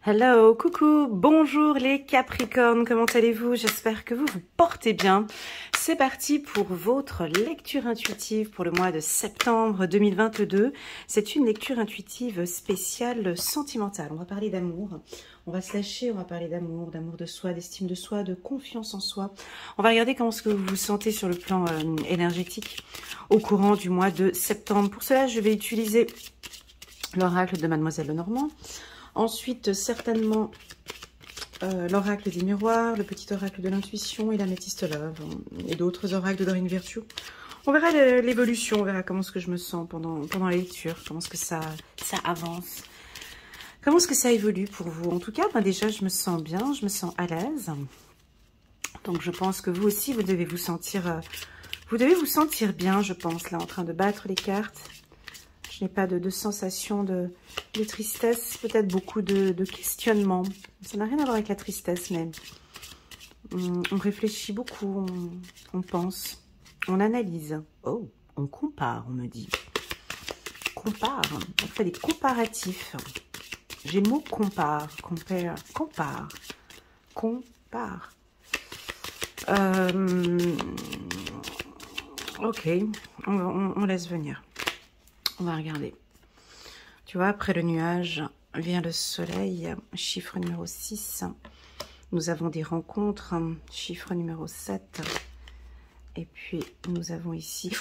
Hello, coucou, bonjour les Capricornes, comment allez-vous? J'espère que vous vous portez bien. C'est parti pour votre lecture intuitive pour le mois de septembre 2022. C'est une lecture intuitive spéciale sentimentale. On va parler d'amour, on va se lâcher, on va parler d'amour, d'amour de soi, d'estime de soi, de confiance en soi. On va regarder comment est-ce que vous vous sentez sur le plan énergétique au courant du mois de septembre. Pour cela, je vais utiliser l'oracle de Mademoiselle Lenormand. Ensuite, certainement, l'oracle des miroirs, le petit oracle de l'intuition et l'améthyste love, et d'autres oracles de Dorine Virtue. On verra l'évolution, on verra comment est-ce que je me sens pendant la lecture, comment est-ce que ça avance, comment est-ce que ça évolue pour vous. En tout cas, ben déjà, je me sens bien, je me sens à l'aise. Donc, je pense que vous aussi, vous devez vous sentir bien, je pense, là, en train de battre les cartes. Je n'ai pas de sensation de tristesse, peut-être beaucoup de questionnement. Ça n'a rien à voir avec la tristesse, mais on réfléchit beaucoup, on pense, on analyse. Oh, on compare, on me dit. Compare, on fait des comparatifs. J'ai le mot compare, compare. Ok, on laisse venir. On va regarder. Tu vois, après le nuage vient le soleil, chiffre numéro 6. Nous avons des rencontres, chiffre numéro 7. Et puis, nous avons ici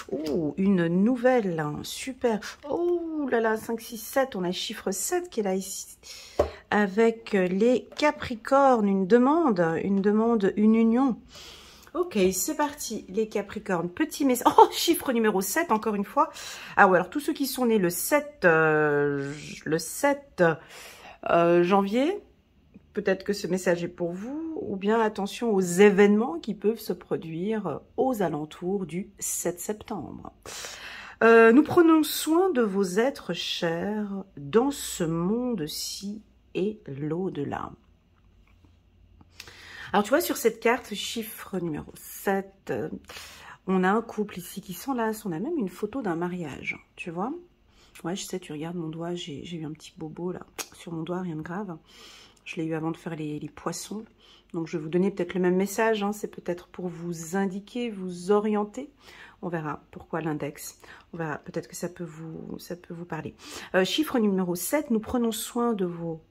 une nouvelle, super. Oh là là, 5, 6, 7. On a le chiffre 7 qui est là ici. Avec les Capricornes, une demande, une union. Ok, c'est parti, les Capricornes. Petit message. Oh, chiffre numéro 7, encore une fois. Ah ouais, alors tous ceux qui sont nés le 7 janvier, peut-être que ce message est pour vous. Ou bien attention aux événements qui peuvent se produire aux alentours du 7 septembre. Nous prenons soin de vos êtres chers dans ce monde-ci et l'au-delà. Alors, tu vois, sur cette carte, chiffre numéro 7, on a un couple ici qui s'enlace. On a même une photo d'un mariage, tu vois. Ouais, je sais, tu regardes mon doigt, j'ai eu un petit bobo, là, sur mon doigt, rien de grave. Je l'ai eu avant de faire les poissons. Donc, je vais vous donner peut-être le même message. Hein. C'est peut-être pour vous indiquer, vous orienter. On verra pourquoi l'index. On verra, peut-être que ça peut vous parler. Chiffre numéro 7, nous prenons soin de vos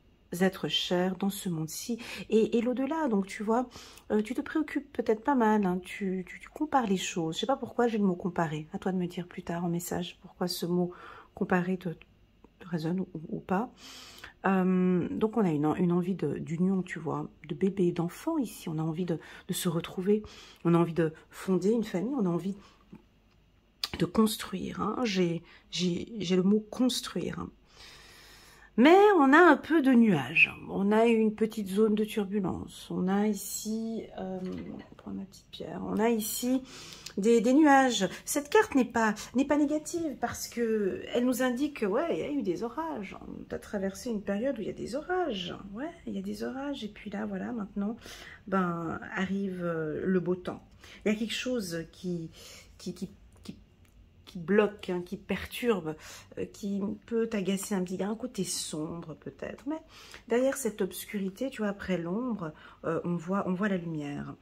êtres chers dans ce monde-ci et l'au-delà. Donc, tu vois, tu te préoccupes peut-être pas mal, hein, tu compares les choses. Je sais pas pourquoi j'ai le mot comparer. À toi de me dire plus tard en message pourquoi ce mot comparer te résonne ou pas. Donc, on a une envie d'union, tu vois, de bébé, d'enfant ici. On a envie de se retrouver. On a envie de fonder une famille. On a envie de construire. Hein. J'ai le mot construire. Hein. Mais on a un peu de nuages, on a une petite zone de turbulence, on a ici, prendre ma petite pierre, on a ici des nuages. Cette carte n'est pas négative parce que elle nous indique que ouais, il y a eu des orages. On a traversé une période où il y a des orages, ouais, il y a des orages. Et puis là, voilà, maintenant, ben arrive le beau temps. Il y a quelque chose qui bloque, hein, qui perturbe, qui peut t'agacer un petit, il y a un côté sombre peut-être, mais derrière cette obscurité, tu vois, après l'ombre, on voit la lumière.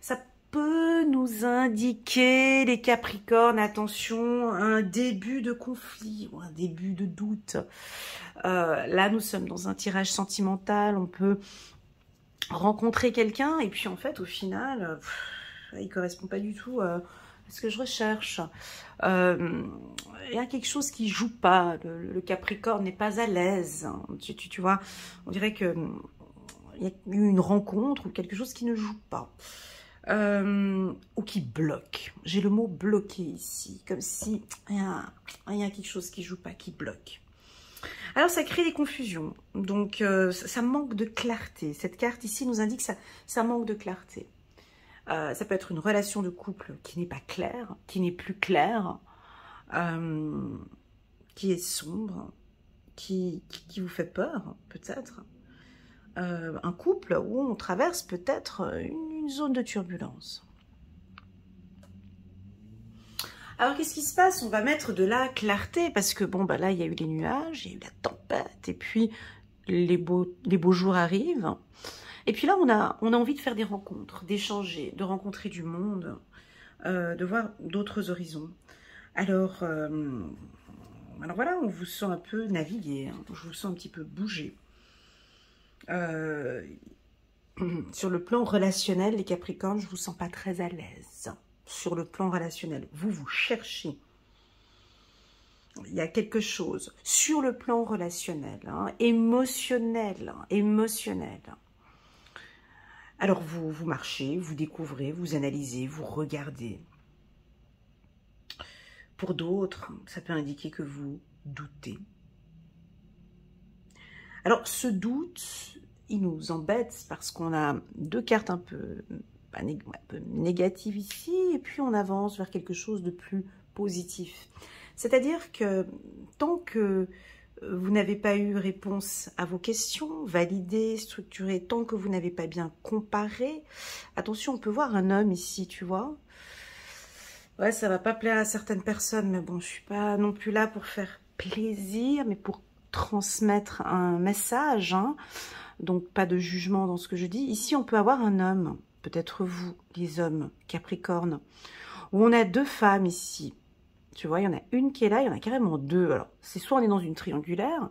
Ça peut nous indiquer, les Capricornes, attention, un début de conflit ou un début de doute. Là, nous sommes dans un tirage sentimental, on peut rencontrer quelqu'un et puis en fait, au final, il correspond pas du tout ce que je recherche. Il y a quelque chose qui joue pas. Le Capricorne n'est pas à l'aise. Hein. Tu vois, on dirait que il y a eu une rencontre ou quelque chose qui ne joue pas. Ou qui bloque. J'ai le mot bloqué ici. Comme si il y a quelque chose qui joue pas, qui bloque. Alors, ça crée des confusions. Donc, ça manque de clarté. Cette carte ici nous indique que ça manque de clarté. Ça peut être une relation de couple qui n'est pas claire, qui n'est plus claire, qui est sombre, qui vous fait peur, peut-être. Un couple où on traverse peut-être une zone de turbulence. Alors, qu'est-ce qui se passe? On va mettre de la clarté, parce que, bon, bah là, il y a eu les nuages, il y a eu la tempête, et puis les beaux jours arrivent. Et puis là, on a envie de faire des rencontres, d'échanger, de rencontrer du monde, de voir d'autres horizons. Alors voilà, on vous sent un peu naviguer, hein, je vous sens un petit peu bouger. Sur le plan relationnel, les Capricornes, je ne vous sens pas très à l'aise. Sur le plan relationnel, vous cherchez. Il y a quelque chose sur le plan relationnel, hein, émotionnel. Alors vous marchez, vous découvrez, vous analysez, vous regardez. Pour d'autres, ça peut indiquer que vous doutez. Alors ce doute, il nous embête parce qu'on a deux cartes un peu négatives ici, et puis on avance vers quelque chose de plus positif. C'est-à-dire que tant que vous n'avez pas eu réponse à vos questions, validées, structurées, tant que vous n'avez pas bien comparé, attention, on peut voir un homme ici, tu vois. Ouais, ça va pas plaire à certaines personnes, mais bon, je suis pas non plus là pour faire plaisir, mais pour transmettre un message, hein. Donc pas de jugement dans ce que je dis. Ici, on peut avoir un homme, peut-être vous, les hommes Capricorne, où on a deux femmes ici. Tu vois, il y en a une qui est là, il y en a carrément deux. Alors, c'est soit on est dans une triangulaire,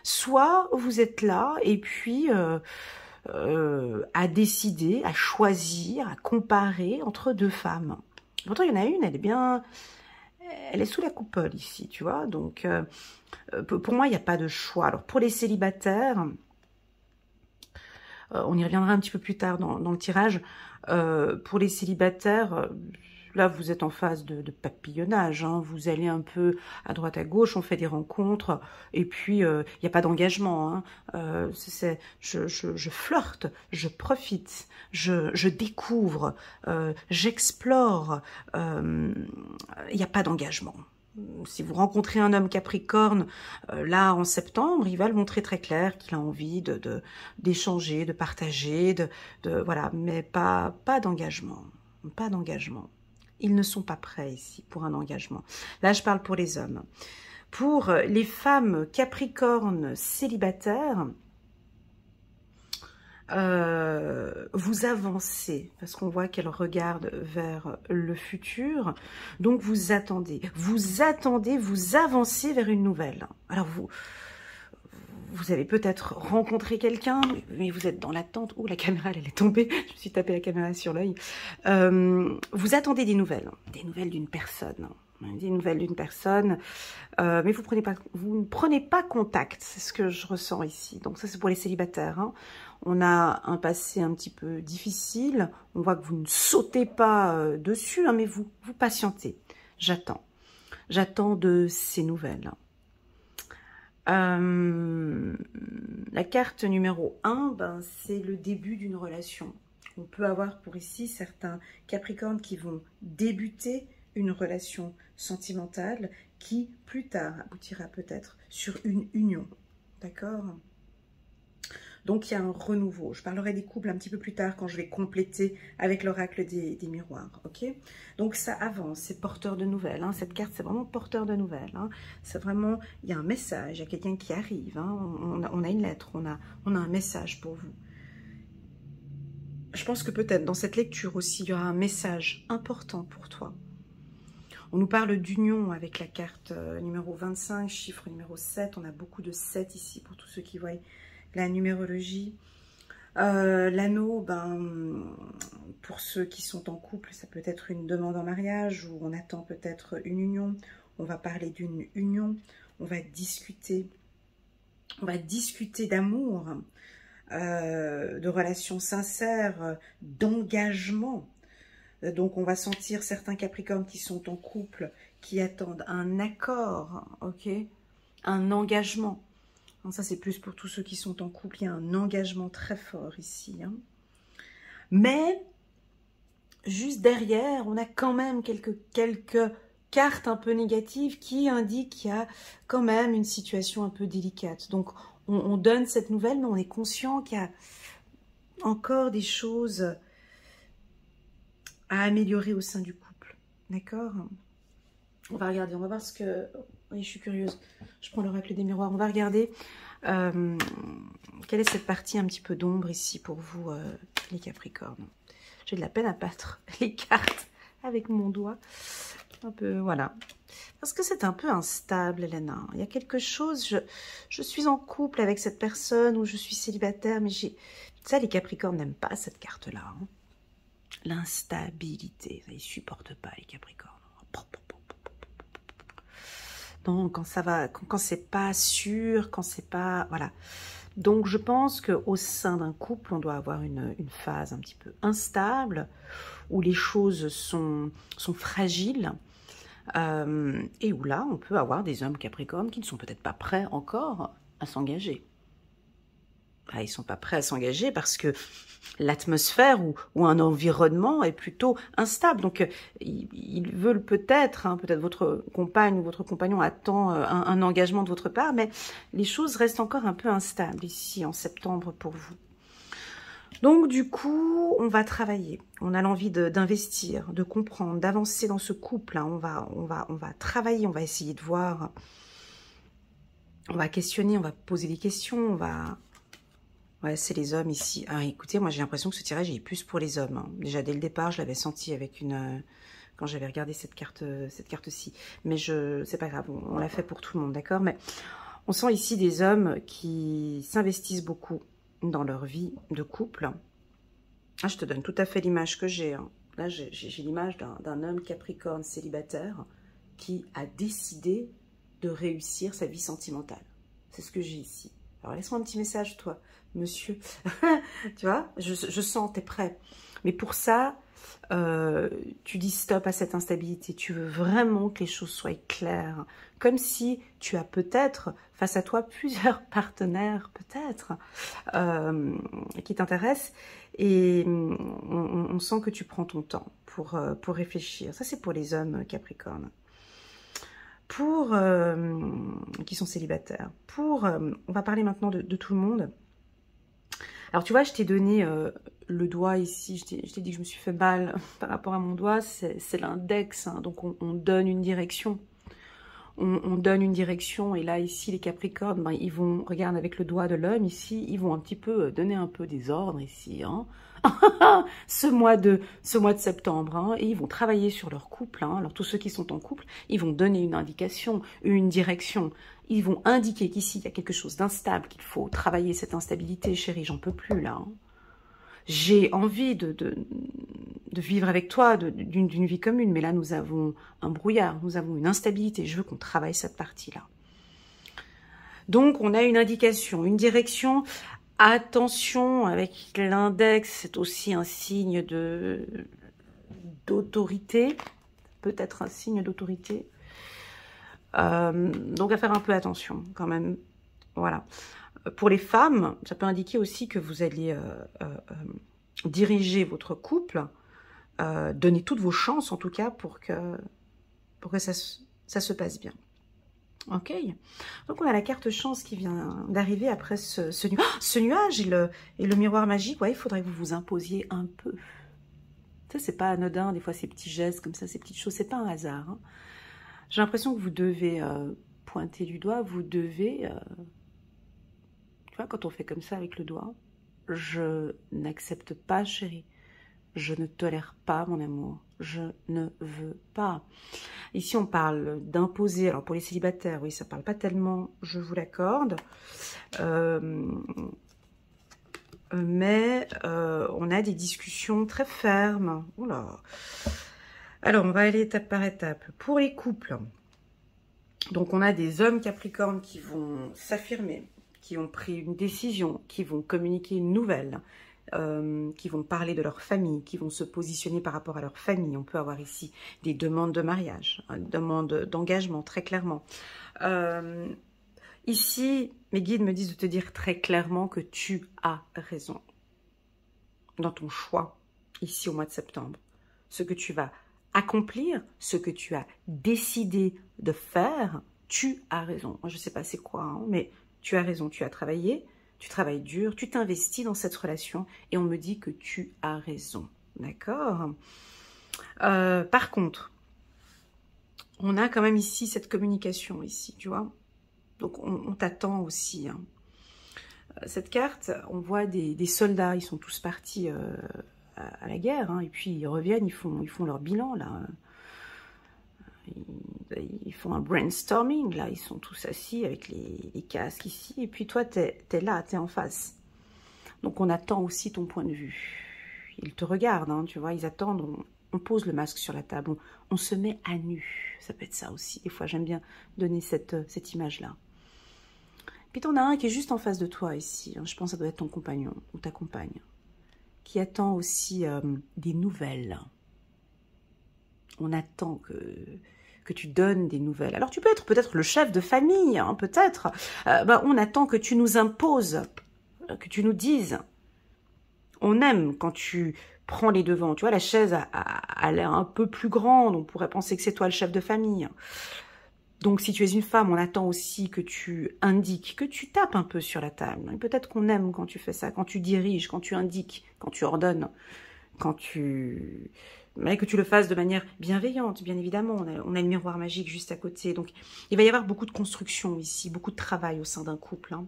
soit vous êtes là et puis à décider, à choisir, à comparer entre deux femmes. Pourtant, il y en a une, elle est sous la coupole ici, tu vois. Donc, pour moi, il n'y a pas de choix. Alors, pour les célibataires, on y reviendra un petit peu plus tard dans le tirage. Pour les célibataires, là, vous êtes en phase de papillonnage, hein. Vous allez un peu à droite, à gauche, on fait des rencontres, et puis il n'y a pas d'engagement, hein. Je flirte, je profite, je découvre, j'explore, il n'y a pas d'engagement. Si vous rencontrez un homme Capricorne, là, en septembre, il va le montrer très clair qu'il a envie d'échanger, de partager, voilà, mais pas d'engagement, pas d'engagement. Ils ne sont pas prêts ici pour un engagement. Là, je parle pour les hommes. Pour les femmes Capricornes célibataires, vous avancez, parce qu'on voit qu'elle regarde vers le futur, donc vous attendez, vous avancez vers une nouvelle. Alors vous avez peut-être rencontré quelqu'un, mais vous êtes dans l'attente. Oh, la caméra, elle est tombée, je me suis tapé la caméra sur l'œil. Vous attendez des nouvelles d'une personne. Des nouvelles d'une personne, mais vous ne prenez pas contact, c'est ce que je ressens ici. Donc ça, c'est pour les célibataires, hein. On a un passé un petit peu difficile, on voit que vous ne sautez pas dessus, hein, mais vous patientez. J'attends de ces nouvelles. La carte numéro 1, ben, c'est le début d'une relation. On peut avoir pour ici certains Capricornes qui vont débuter une relation sentimentale qui, plus tard, aboutira peut-être sur une union. D'accord? Donc, il y a un renouveau. Je parlerai des couples un petit peu plus tard quand je vais compléter avec l'oracle des miroirs. Ok? Donc, ça avance. C'est porteur de nouvelles, hein. Cette carte, c'est vraiment porteur de nouvelles, hein. C'est vraiment, il y a un message, il y a quelqu'un qui arrive, hein. On a une lettre, on a un message pour vous. Je pense que peut-être dans cette lecture aussi, il y aura un message important pour toi. On nous parle d'union avec la carte numéro 25, chiffre numéro 7. On a beaucoup de 7 ici pour tous ceux qui voient la numérologie. L'anneau, ben, pour ceux qui sont en couple, ça peut être une demande en mariage ou on attend peut-être une union. On va parler d'une union, on va discuter d'amour, de relations sincères, d'engagement. Donc, on va sentir certains Capricornes qui sont en couple, qui attendent un accord, ok, un engagement. Donc, ça, c'est plus pour tous ceux qui sont en couple. Il y a un engagement très fort ici, hein. Mais, juste derrière, on a quand même quelques cartes un peu négatives qui indiquent qu'il y a quand même une situation un peu délicate. Donc, on donne cette nouvelle, mais on est conscient qu'il y a encore des choses à améliorer au sein du couple. D'accord? On va regarder, on va voir ce que... Oui, je suis curieuse. Je prends l'oracle des miroirs. On va regarder Quelle est cette partie un petit peu d'ombre ici pour vous, les Capricornes? J'ai de la peine à battre les cartes avec mon doigt. Un peu, voilà. Parce que c'est un peu instable, Elena. Il y a quelque chose, je suis en couple avec cette personne ou je suis célibataire, mais j'ai... Ça, les Capricornes n'aiment pas cette carte-là. Hein. L'instabilité, ils ne supportent pas, les Capricornes. Non, quand ça va, quand c'est pas sûr, quand c'est pas... Voilà. Donc, je pense qu'au sein d'un couple, on doit avoir une phase un petit peu instable, où les choses sont fragiles, et où là, on peut avoir des hommes Capricornes qui ne sont peut-être pas prêts encore à s'engager. Ils ne sont pas prêts à s'engager parce que l'atmosphère ou un environnement est plutôt instable. Donc, ils veulent peut-être, hein, peut-être votre compagne ou votre compagnon attend un engagement de votre part, mais les choses restent encore un peu instables ici en septembre pour vous. Donc, du coup, on va travailler. On a l'envie d'investir, de comprendre, d'avancer dans ce couple. Hein. On va travailler, on va essayer de voir. On va questionner, on va poser des questions, on va... Ouais, c'est les hommes ici. Ah, écoutez, moi j'ai l'impression que ce tirage est plus pour les hommes. Hein. Déjà dès le départ, je l'avais senti avec une... quand j'avais regardé cette carte-ci. Mais c'est pas grave, on l'a fait pour tout le monde, d'accord? Mais on sent ici des hommes qui s'investissent beaucoup dans leur vie de couple. Ah, je te donne tout à fait l'image que j'ai. Hein. Là, j'ai l'image d'un homme Capricorne célibataire qui a décidé de réussir sa vie sentimentale. C'est ce que j'ai ici. Alors, laisse-moi un petit message, toi, monsieur. Tu vois, je sens, t'es prêt. Mais pour ça, tu dis stop à cette instabilité. Tu veux vraiment que les choses soient claires. Comme si tu as peut-être face à toi plusieurs partenaires, peut-être, qui t'intéressent. Et on sent que tu prends ton temps pour réfléchir. Ça, c'est pour les hommes Capricorne. Pour qui sont célibataires. On va parler maintenant de tout le monde. Alors tu vois, je t'ai donné le doigt ici, je t'ai dit que je me suis fait mal par rapport à mon doigt, c'est l'index, hein, donc on donne une direction. On donne une direction, et là ici les Capricornes, ben, ils vont, regarde avec le doigt de l'homme ici, ils vont un petit peu donner un peu des ordres ici, hein. ce mois de septembre, hein, et ils vont travailler sur leur couple. Hein. Alors tous ceux qui sont en couple, ils vont donner une indication, une direction. Ils vont indiquer qu'ici il y a quelque chose d'instable, qu'il faut travailler cette instabilité. Chérie, j'en peux plus là. Hein. J'ai envie de vivre avec toi, d'une vie commune, mais là nous avons un brouillard, nous avons une instabilité. Je veux qu'on travaille cette partie-là. Donc on a une indication, une direction. Attention, avec l'index, c'est aussi un signe d'autorité, peut-être un signe d'autorité. Donc à faire un peu attention quand même. Voilà. Pour les femmes, ça peut indiquer aussi que vous allez diriger votre couple, donner toutes vos chances en tout cas pour que ça se passe bien. Ok, donc on a la carte chance qui vient d'arriver après ce nuage et le miroir magique. Ouais, il faudrait que vous vous imposiez un peu. Ça, c'est pas anodin, des fois ces petits gestes comme ça, ces petites choses, c'est pas un hasard. Hein. J'ai l'impression que vous devez pointer du doigt, vous devez... tu vois, quand on fait comme ça avec le doigt, je n'accepte pas, chérie. Je ne tolère pas, mon amour. Je ne veux pas. Ici, on parle d'imposer. Alors, pour les célibataires, oui, ça parle pas tellement, je vous l'accorde. Mais on a des discussions très fermes. Oula. Alors, on va aller étape par étape. Pour les couples, donc on a des hommes Capricornes qui vont s'affirmer, qui ont pris une décision, qui vont communiquer une nouvelle, qui vont parler de leur famille, qui vont se positionner par rapport à leur famille. On peut avoir ici des demandes de mariage, une demande d'engagement, très clairement. Ici, mes guides me disent de te dire très clairement que tu as raison dans ton choix, ici au mois de septembre. Ce que tu vas accomplir, ce que tu as décidé de faire, tu as raison. Moi, je ne sais pas c'est quoi, hein, mais tu as raison, tu as travaillé, tu travailles dur, tu t'investis dans cette relation et on me dit que tu as raison. D'accord? Par contre, on a quand même ici cette communication ici, tu vois. Donc, on t'attend aussi. Hein. Cette carte, on voit des soldats, ils sont tous partis à la guerre, hein, et puis ils reviennent, ils font leur bilan, là. Ils font un brainstorming, là, ils sont tous assis avec les casques ici, et puis toi, t'es là, t'es en face. Donc on attend aussi ton point de vue. Ils te regardent, hein, tu vois, ils attendent, on pose le masque sur la table, on se met à nu, ça peut être ça aussi. Des fois, j'aime bien donner cette image-là. Puis t'en as un qui est juste en face de toi ici, hein, je pense que ça doit être ton compagnon ou ta compagne, qui attend aussi des nouvelles. On attend que tu donnes des nouvelles. Alors tu peux être peut-être le chef de famille, hein, peut-être. On attend que tu nous imposes, que tu nous dises. On aime quand tu prends les devants. Tu vois, la chaise a l'air un peu plus grande. On pourrait penser que c'est toi le chef de famille. Donc si tu es une femme, on attend aussi que tu indiques, que tu tapes un peu sur la table. Peut-être qu'on aime quand tu fais ça, quand tu diriges, quand tu indiques, quand tu ordonnes, mais que tu le fasses de manière bienveillante, bien évidemment. On a le miroir magique juste à côté. Donc, il va y avoir beaucoup de construction ici, beaucoup de travail au sein d'un couple. Hein.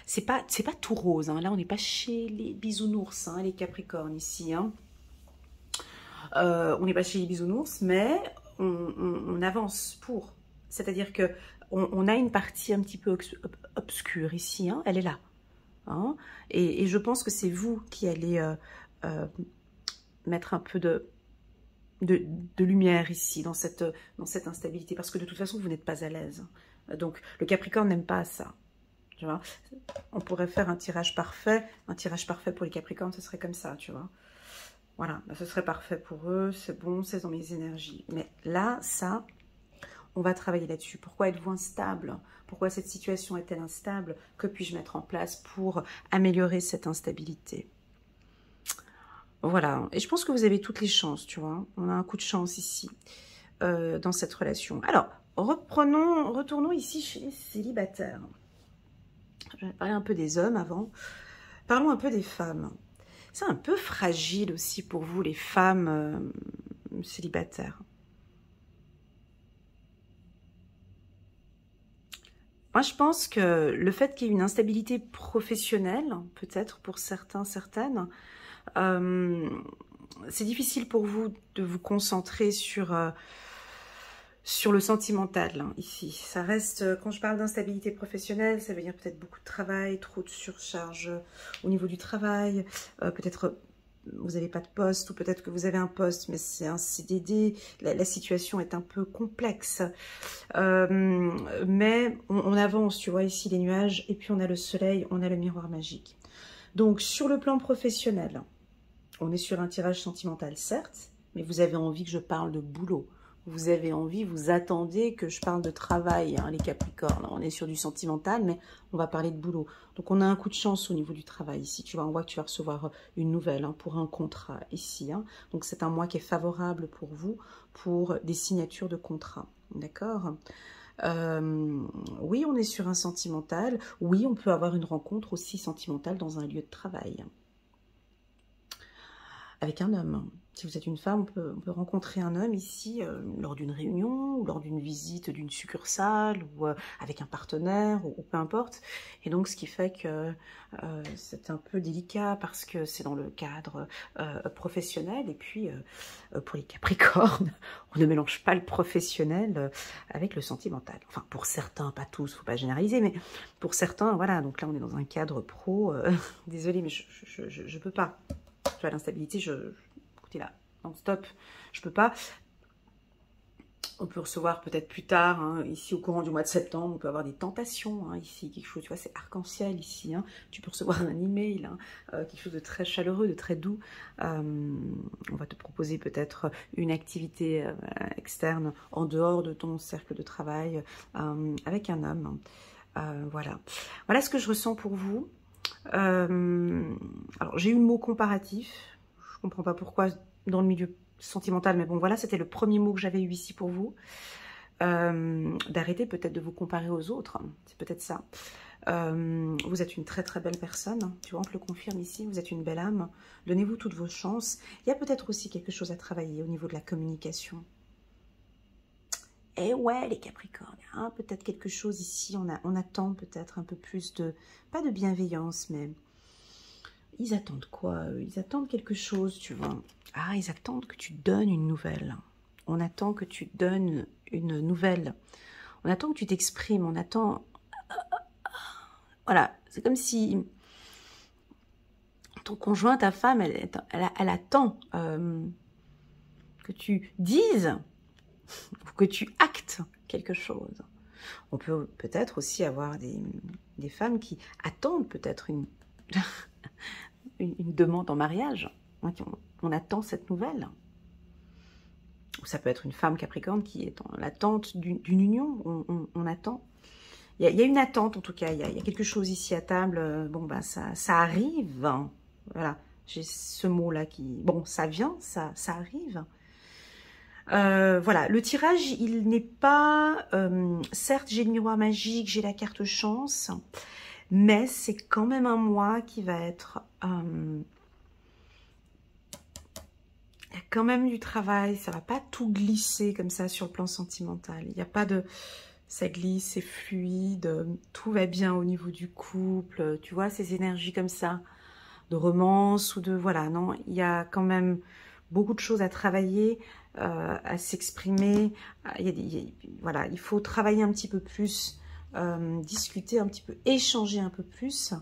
C'est pas tout rose. Hein. Là, on n'est pas chez les bisounours, hein, les capricornes ici. Hein. On n'est pas chez les bisounours, mais on avance pour. C'est-à-dire que on a une partie un petit peu obscure ici. Hein. Elle est là. Hein. Et je pense que c'est vous qui allez mettre un peu de lumière ici, dans cette instabilité, parce que de toute façon, vous n'êtes pas à l'aise. Donc, le Capricorne n'aime pas ça. Tu vois, on pourrait faire un tirage parfait pour les Capricornes, ce serait comme ça, tu vois. Voilà, ce serait parfait pour eux, c'est bon, c'est dans mes énergies. Mais là, ça, on va travailler là-dessus. Pourquoi êtes-vous instable? Pourquoi cette situation est-elle instable? Que puis-je mettre en place pour améliorer cette instabilité? Voilà, et je pense que vous avez toutes les chances, tu vois. On a un coup de chance ici, dans cette relation. Alors, retournons ici chez les célibataires. J'avais parlé un peu des hommes avant. Parlons un peu des femmes. C'est un peu fragile aussi pour vous, les femmes célibataires. Moi, je pense que le fait qu'il y ait une instabilité professionnelle, peut-être pour certains, certaines, c'est difficile pour vous de vous concentrer sur le sentimental, hein, ici. Ça reste, quand je parle d'instabilité professionnelle, ça veut dire peut-être beaucoup de travail, trop de surcharge au niveau du travail, peut-être vous n'avez pas de poste, ou peut-être que vous avez un poste, mais c'est un CDD, la situation est un peu complexe. Mais on avance, tu vois, ici les nuages, et puis on a le soleil, on a le miroir magique. Donc, sur le plan professionnel, on est sur un tirage sentimental, certes, mais vous avez envie que je parle de boulot. Vous avez envie, vous attendez que je parle de travail, hein, les Capricornes. On est sur du sentimental, mais on va parler de boulot. Donc, on a un coup de chance au niveau du travail ici. Tu vois, on voit que tu vas recevoir une nouvelle, hein, pour un contrat ici. Hein. Donc, c'est un mois qui est favorable pour vous, pour des signatures de contrat. D'accord ? Oui, on est sur un sentimental. Oui, on peut avoir une rencontre aussi sentimentale dans un lieu de travail. Avec un homme. Si vous êtes une femme, on peut rencontrer un homme ici lors d'une réunion, ou lors d'une visite d'une succursale, ou avec un partenaire, ou peu importe. Et donc, ce qui fait que c'est un peu délicat parce que c'est dans le cadre professionnel. Et puis, pour les Capricornes, on ne mélange pas le professionnel avec le sentimental. Enfin, pour certains, pas tous, faut pas généraliser, mais pour certains, voilà. Donc là, on est dans un cadre pro. Désolée, mais je peux pas. Tu vois, l'instabilité, écoutez là, non, stop, je peux pas. On peut recevoir peut-être plus tard, hein, ici au courant du mois de septembre, on peut avoir des tentations, hein, ici, quelque chose, tu vois, c'est arc-en-ciel ici, hein. Tu peux recevoir un email, hein, quelque chose de très chaleureux, de très doux. On va te proposer peut-être une activité externe en dehors de ton cercle de travail avec un homme. Voilà ce que je ressens pour vous. Alors j'ai eu le mot comparatif, je comprends pas pourquoi dans le milieu sentimental, mais bon voilà, c'était le premier mot que j'avais eu ici pour vous. D'arrêter peut-être de vous comparer aux autres, c'est peut-être ça. Vous êtes une très très belle personne, tu vois, on te le confirme ici, vous êtes une belle âme, donnez-vous toutes vos chances. Il y a peut-être aussi quelque chose à travailler au niveau de la communication. Eh ouais, les Capricornes, hein, peut-être quelque chose ici, on attend peut-être un peu plus de, pas de bienveillance, mais ils attendent quoi? Ils attendent quelque chose, tu vois. Ah, ils attendent que tu donnes une nouvelle. On attend que tu donnes une nouvelle. On attend que tu t'exprimes, on attend... Voilà, c'est comme si ton conjoint, ta femme, elle attend que tu dises, que tu actes quelque chose. On peut peut-être aussi avoir des femmes qui attendent peut-être une demande en mariage. On attend cette nouvelle. Ou ça peut être une femme Capricorne qui est en l'attente d'une union. On attend. Il y a une attente en tout cas. Il y a quelque chose ici à table. Bon, ben ça arrive. Voilà. J'ai ce mot-là qui... Bon, ça vient, ça arrive. Voilà, le tirage, il n'est pas... certes, j'ai le miroir magique, j'ai la carte chance, mais c'est quand même un mois qui va être... il y a quand même du travail, ça va pas tout glisser comme ça sur le plan sentimental. Il n'y a pas de... Ça glisse, c'est fluide, tout va bien au niveau du couple, tu vois, ces énergies comme ça, de romance ou de... Voilà, non, il y a quand même beaucoup de choses à travailler, à s'exprimer. Voilà, il faut travailler un petit peu plus, discuter un petit peu, échanger un peu plus.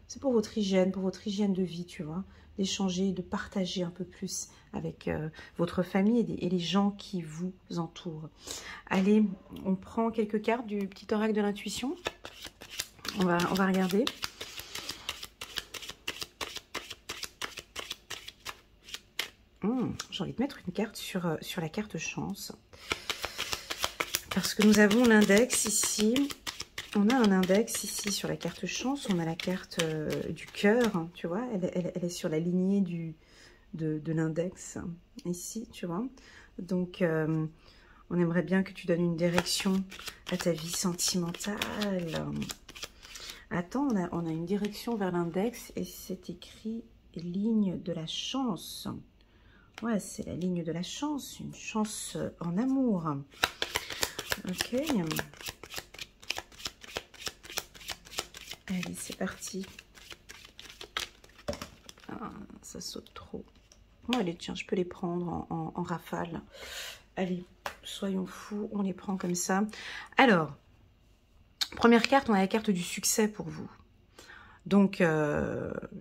C'est pour votre hygiène de vie, tu vois, d'échanger, de partager un peu plus avec votre famille et les gens qui vous entourent. Allez, on prend quelques cartes du petit oracle de l'intuition. On va regarder. J'ai envie de mettre une carte sur la carte chance. Parce que nous avons l'index ici. On a un index ici sur la carte chance. On a la carte du cœur, hein, tu vois. Elle est sur la lignée de l'index, ici, tu vois. Donc, on aimerait bien que tu donnes une direction à ta vie sentimentale. Attends, on a une direction vers l'index et c'est écrit ligne de la chance. Ouais, c'est la ligne de la chance, une chance en amour. Ok. Allez, c'est parti. Ah, ça saute trop. Bon, allez, tiens, je peux les prendre en rafale. Allez, soyons fous, on les prend comme ça. Alors, première carte, on a la carte du succès pour vous. Donc,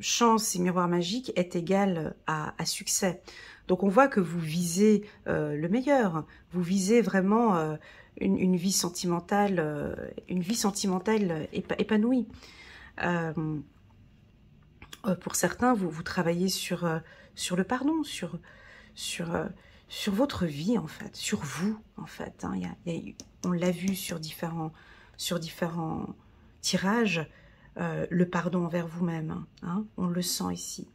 chance et miroir magique est égal à succès. Donc, on voit que vous visez le meilleur. Vous visez vraiment une vie sentimentale, épanouie. Pour certains, vous travaillez sur le pardon, sur votre vie, en fait, sur vous, en fait. Hein. On l'a vu sur différents tirages, le pardon envers vous-même. Hein, on le sent ici.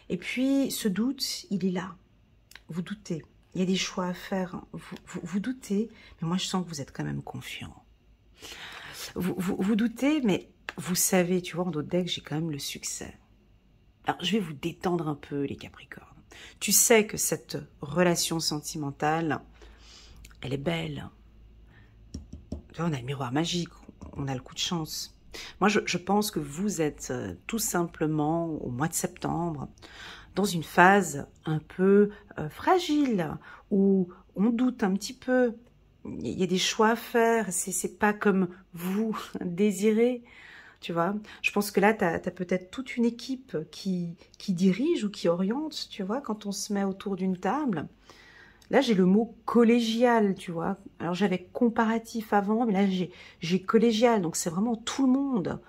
Et puis, ce doute, il est là. Vous doutez. Il y a des choix à faire. Vous doutez, mais moi, je sens que vous êtes quand même confiant. Vous doutez, mais vous savez, tu vois, en d'autres decks, j'ai quand même le succès. Alors, je vais vous détendre un peu, les Capricornes. Tu sais que cette relation sentimentale, elle est belle. Tu vois, on a le miroir magique, on a le coup de chance. Moi, je pense que vous êtes tout simplement, au mois de septembre, dans une phase un peu fragile, où on doute un petit peu. Il y a des choix à faire, c'est pas comme vous désirez. Tu vois, je pense que là, tu as peut-être toute une équipe qui dirige ou qui oriente, tu vois, quand on se met autour d'une table. Là, j'ai le mot collégial, tu vois. Alors, j'avais comparatif avant, mais là, j'ai collégial. Donc, c'est vraiment tout le monde.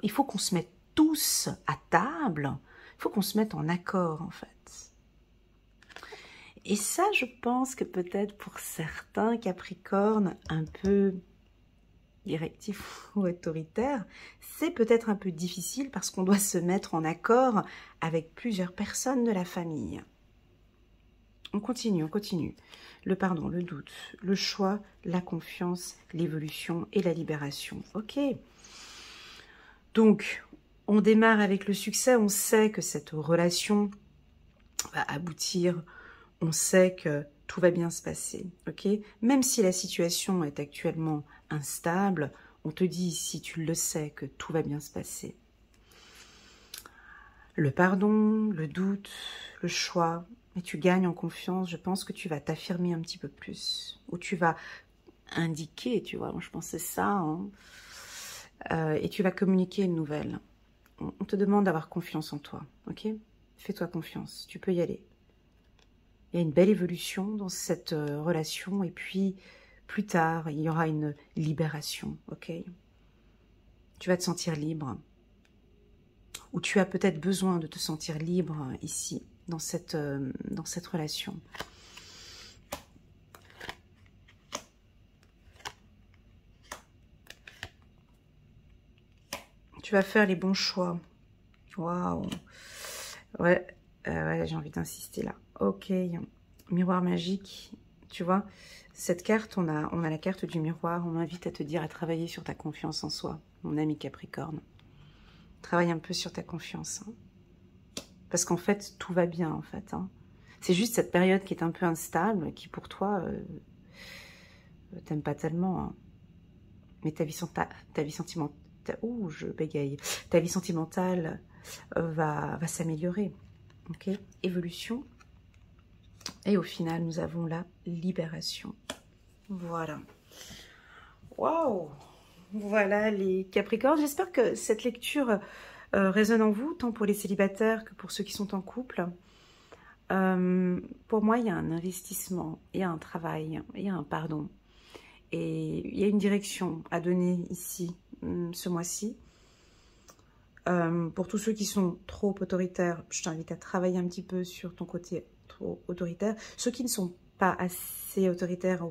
Il faut qu'on se mette tous à table. Il faut qu'on se mette en accord, en fait. Et ça, je pense que peut-être pour certains Capricornes un peu directif ou autoritaire, c'est peut-être un peu difficile parce qu'on doit se mettre en accord avec plusieurs personnes de la famille. On continue, on continue. Le pardon, le doute, le choix, la confiance, l'évolution et la libération. Ok. Donc, on démarre avec le succès. On sait que cette relation va aboutir. On sait que tout va bien se passer, ok? Même si la situation est actuellement instable, on te dit ici, tu le sais, que tout va bien se passer. Le pardon, le doute, le choix, et tu gagnes en confiance, je pense que tu vas t'affirmer un petit peu plus, ou tu vas indiquer, tu vois, moi je pense que c'est ça, hein, et tu vas communiquer une nouvelle. On te demande d'avoir confiance en toi, ok? Fais-toi confiance, tu peux y aller. Il y a une belle évolution dans cette relation, et puis plus tard, il y aura une libération, ok? Tu vas te sentir libre, ou tu as peut-être besoin de te sentir libre ici, dans cette relation. Tu vas faire les bons choix. Waouh! Ouais, ouais, j'ai envie d'insister là. Ok, miroir magique, tu vois, cette carte, on a la carte du miroir, on m'invite à te dire à travailler sur ta confiance en soi, mon ami Capricorne. Travaille un peu sur ta confiance. Hein. Parce qu'en fait, tout va bien, en fait. Hein. C'est juste cette période qui est un peu instable, qui pour toi, t'aimes pas tellement. Hein. Mais ta vie sentimentale... Ouh, je bégaye. Ta vie sentimentale va s'améliorer. Ok, évolution. Et au final, nous avons la libération. Voilà. Waouh! Voilà les Capricornes. J'espère que cette lecture résonne en vous, tant pour les célibataires que pour ceux qui sont en couple. Pour moi, il y a un investissement, il y a un travail, il y a un pardon. Et il y a une direction à donner ici, ce mois-ci. Pour tous ceux qui sont trop autoritaires, je t'invite à travailler un petit peu sur ton côté trop autoritaire. Ceux qui ne sont pas assez autoritaires,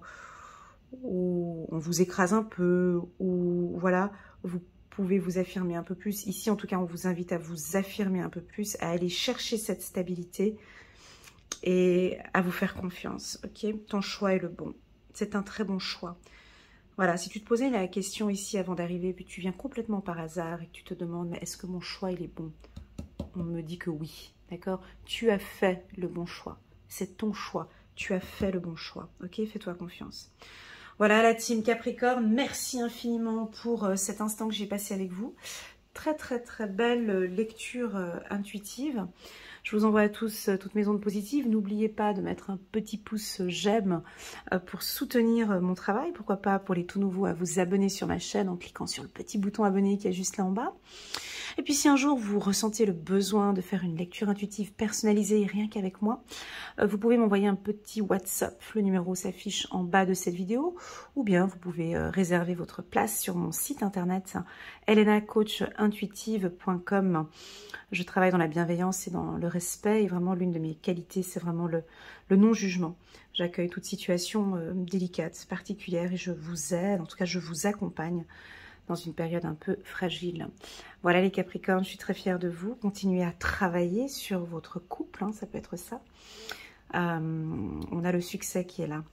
où on vous écrase un peu, ou voilà, vous pouvez vous affirmer un peu plus. Ici, en tout cas, on vous invite à vous affirmer un peu plus, à aller chercher cette stabilité et à vous faire confiance, ok? Ton choix est le bon. C'est un très bon choix. Voilà, si tu te posais la question ici avant d'arriver, puis tu viens complètement par hasard et que tu te demandes, mais est-ce que mon choix, il est bon? On me dit que oui, d'accord? Tu as fait le bon choix. C'est ton choix. Tu as fait le bon choix, ok? Fais-toi confiance. Voilà la team Capricorne, merci infiniment pour cet instant que j'ai passé avec vous. Très très très belle lecture intuitive. Je vous envoie à tous toutes mes ondes positives. N'oubliez pas de mettre un petit pouce j'aime pour soutenir mon travail. Pourquoi pas pour les tout nouveaux à vous abonner sur ma chaîne en cliquant sur le petit bouton abonner qui est juste là en bas. Et puis si un jour vous ressentez le besoin de faire une lecture intuitive personnalisée rien qu'avec moi, vous pouvez m'envoyer un petit WhatsApp. Le numéro s'affiche en bas de cette vidéo. Ou bien vous pouvez réserver votre place sur mon site internet elenacoachintuitive.com. Je travaille dans la bienveillance et dans le respect. Et vraiment l'une de mes qualités, c'est vraiment le non-jugement. J'accueille toute situation délicate, particulière et je vous aide, en tout cas je vous accompagne dans une période un peu fragile. Voilà les Capricornes, je suis très fière de vous. Continuez à travailler sur votre couple, hein, ça peut être ça. On a le succès qui est là.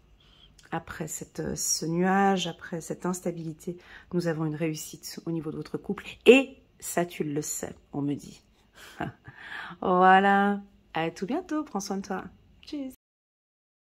Après ce nuage, après cette instabilité, nous avons une réussite au niveau de votre couple. Et ça, tu le sais, on me dit. Voilà, à tout bientôt, prends soin de toi. Tchuss.